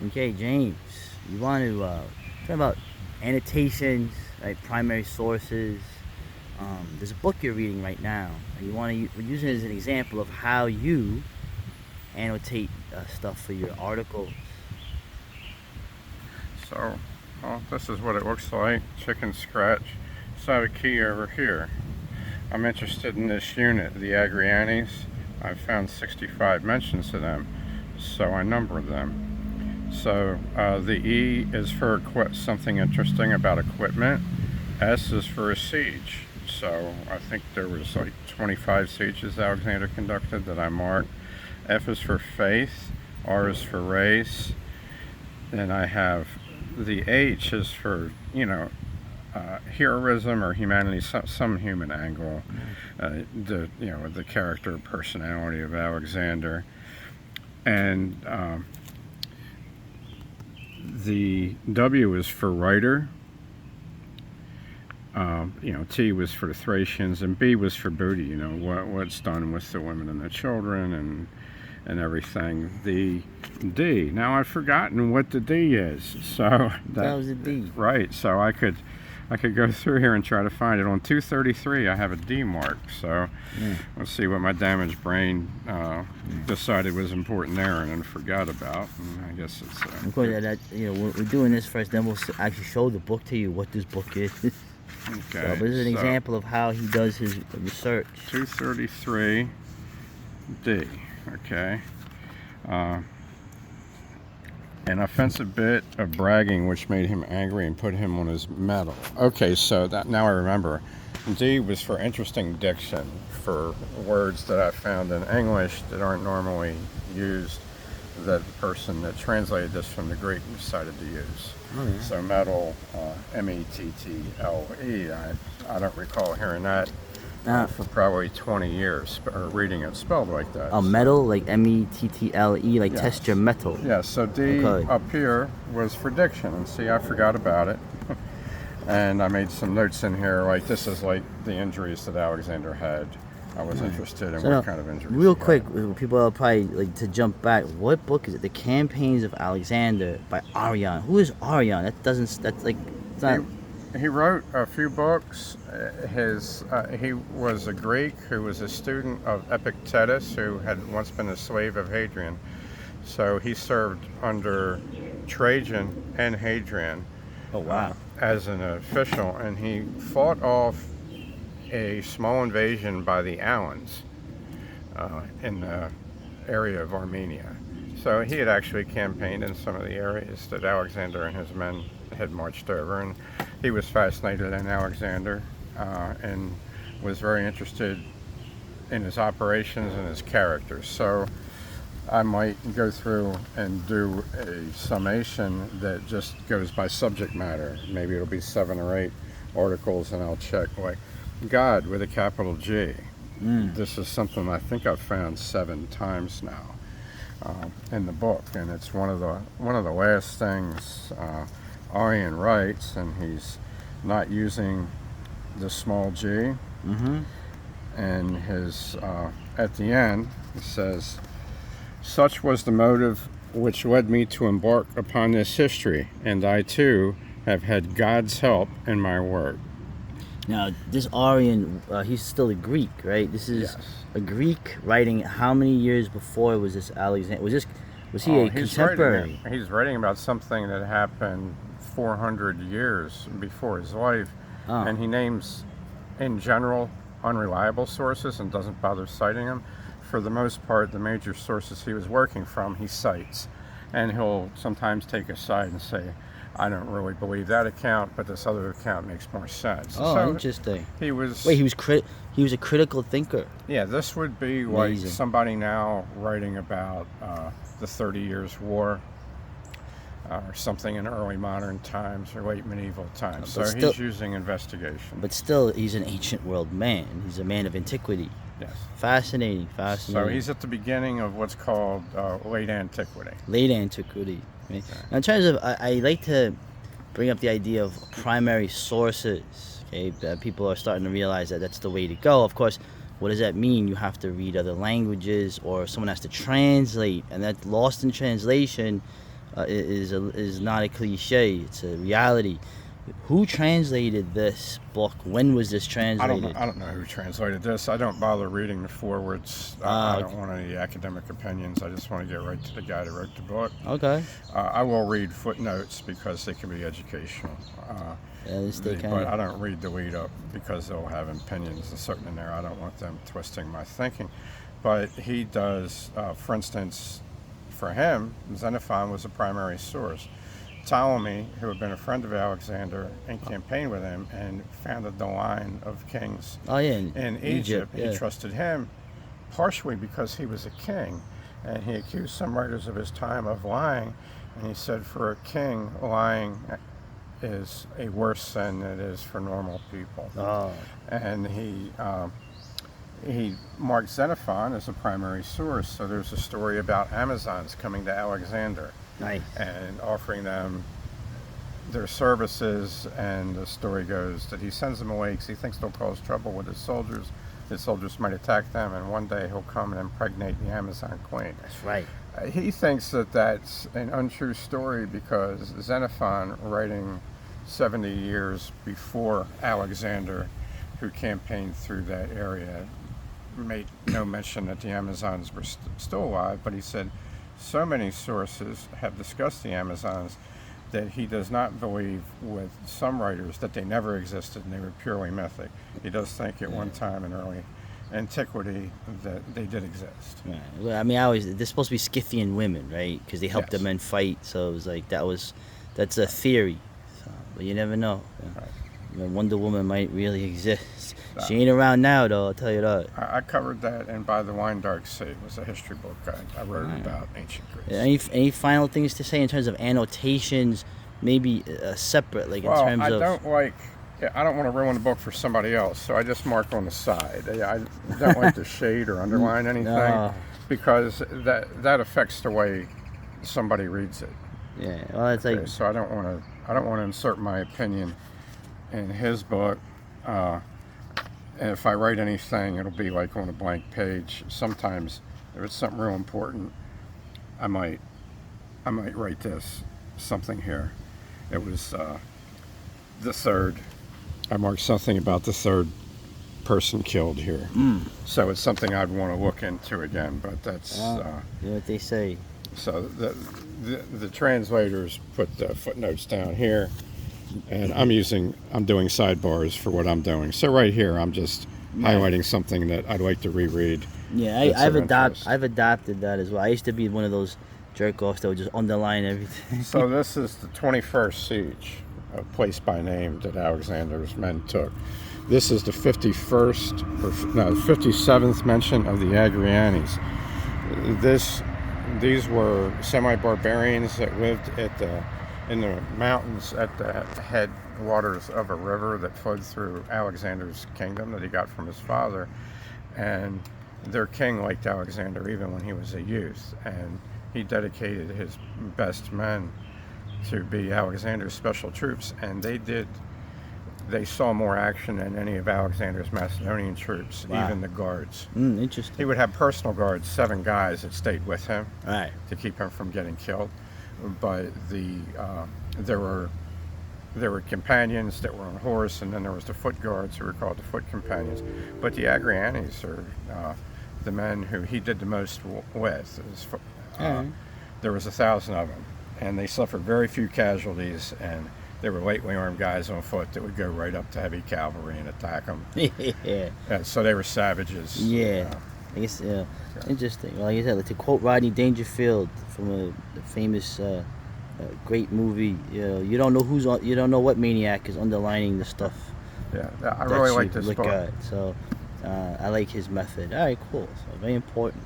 Okay, James, you want to talk about annotations, right? Primary sources. There's a book you're reading right now, and you want to use it as an example of how you annotate stuff for your articles. So, well, this is what it looks like. Chicken scratch. So I have a key over here. I'm interested in this unit, the Agrianes. I've found 65 mentions to them, so I numbered them. So the E is for something interesting about equipment. S is for a siege. So I think there was like 25 sieges Alexander conducted that I marked. F is for faith. R is for race. Then I have the H is for, heroism or humanity, some human angle, the character or personality of Alexander. And the W is for writer. T was for the Thracians, and B was for booty. What's done with the women and the children and everything. The D. Now I've forgotten what the D is. So That was a D. Right. So I could go through here and try to find it. On 233, I have a D mark. So let's see what my damaged brain decided was important there and then forgot about. And I guess it's. Of course, we're doing this first, then we'll actually show the book to you what this book is. Okay. So this is an example of how he does his research. 233 D. Okay. An offensive bit of bragging which made him angry and put him on his mettle. Okay, so now I remember. D was for interesting diction, for words that I found in English that aren't normally used, that the person that translated this from the Greek decided to use. Oh, yeah. So mettle, mettle. I don't recall hearing that for probably 20 years, or reading it spelled like that. Metal, like mettle, like Yes. test your metal. Yeah, so D up here was for diction, and see, I forgot about it. And I made some notes in here, like this is like the injuries that Alexander had. I was interested in what kind of injuries. Real quick, people are probably like to jump back. What book is it? The Campaigns of Alexander by Arion. Who is Arion? It's not. He wrote a few books. He was a Greek who was a student of Epictetus, who had once been a slave of Hadrian. So he served under Trajan and Hadrian. Oh wow! As an official, and he fought off a small invasion by the Alans in the area of Armenia. So he had actually campaigned in some of the areas that Alexander and his men had marched over, and he was fascinated in Alexander and was very interested in his operations and his characters. So I might go through and do a summation that just goes by subject matter. Maybe it'll be 7 or 8 articles, and I'll check like God with a capital G. This is something I think I've found 7 times now in the book, and it's one of the last things Arian writes, and he's not using the small g. And his at the end he says, "Such was the motive which led me to embark upon this history, and I too have had God's help in my work." Now, this Arion, he's still a Greek, right? This is a Greek writing. How many years before was this Alexander? Was he a contemporary? He's writing about something that happened 400 years before his life, and he names, in general, unreliable sources and doesn't bother citing them. For the most part, the major sources he was working from, he cites, and he'll sometimes take a side and say, "I don't really believe that account, but this other account makes more sense." Oh, so interesting. He was a critical thinker. Yeah, this would be like somebody now writing about the 30 Years' War or something in early modern times or late medieval times. So he's using investigation. But still, he's an ancient world man. He's a man of antiquity. Yes. Fascinating. So he's at the beginning of what's called late antiquity. Late antiquity. Right? Okay. Now, in terms of, I like to bring up the idea of primary sources. Okay, people are starting to realize that that's the way to go. Of course, what does that mean? You have to read other languages, or someone has to translate, and that lost in translation is not a cliche. It's a reality. Who translated this book? When was this translated? I don't know who translated this. I don't bother reading the forwards. I don't want any academic opinions. I just want to get right to the guy that wrote the book. Okay. I will read footnotes because they can be educational. At least they can. But I don't read the lead up because they'll have opinions and certain in there. I don't want them twisting my thinking. But he does, for instance, for him, Xenophon was a primary source. Ptolemy, who had been a friend of Alexander and campaigned with him and founded the line of kings in Egypt, yeah. he trusted him partially because he was a king. And he accused some writers of his time of lying. And he said, for a king, lying is a worse sin than it is for normal people. Oh. And he marked Xenophon as a primary source. So there's a story about Amazons coming to Alexander. Nice. And offering them their services, and the story goes that he sends them away because he thinks they'll cause trouble with his soldiers. His soldiers might attack them, and one day he'll come and impregnate the Amazon queen. That's right. He thinks that that's an untrue story because Xenophon, writing 70 years before Alexander, who campaigned through that area, made no mention that the Amazons were still alive, but he said so many sources have discussed the Amazons that he does not believe with some writers that they never existed and they were purely mythic. He does think at one time in early antiquity that they did exist. Right. Well, I mean, they're supposed to be Scythian women, right? Because they helped the men fight. So it was like that's a theory. So, but you never know. Right. You know, Wonder Woman might really exist. She ain't around now, though. I'll tell you that. I covered that, and By the Wine Dark Sea was a history book I wrote about ancient Greece. Any final things to say in terms of annotations? Maybe separate, like in terms of. I don't want to ruin the book for somebody else, so I just mark on the side. I don't like to shade or underline anything because that affects the way somebody reads it. Yeah, well, it's like. So I don't want to insert my opinion in his book. And if I write anything, it'll be like on a blank page. Sometimes, if it's something real important, I might write something here. It was the third. I marked something about the third person killed here. So it's something I'd want to look into again. But that's what they say. So the translators put the footnotes down here. And I'm doing sidebars for what I'm doing. So right here, I'm just highlighting something that I'd like to reread. Yeah, I've adopted that as well. I used to be one of those jerk-offs that would just underline everything. So this is the 21st siege, a place by name that Alexander's men took. This is the 57th mention of the Agrianes. These were semi-barbarians that lived in the mountains at the headwaters of a river that flowed through Alexander's kingdom that he got from his father. And their king liked Alexander even when he was a youth. And he dedicated his best men to be Alexander's special troops. And they saw more action than any of Alexander's Macedonian troops, even the guards. Interesting. He would have personal guards, 7 guys that stayed with him to keep him from getting killed. But there were companions that were on horse, and then there was the foot guards who were called the foot companions. But the Agrianes are the men who he did the most with. There was 1,000 of them, and they suffered very few casualties, and they were lightly armed guys on foot that would go right up to heavy cavalry and attack them. And so they were savages. I guess, interesting. Well, like you said, like to quote Rodney Dangerfield from a famous, great movie, you don't know what maniac is underlining the stuff. Yeah, I really like this book. So, I like his method. All right, cool. So very important.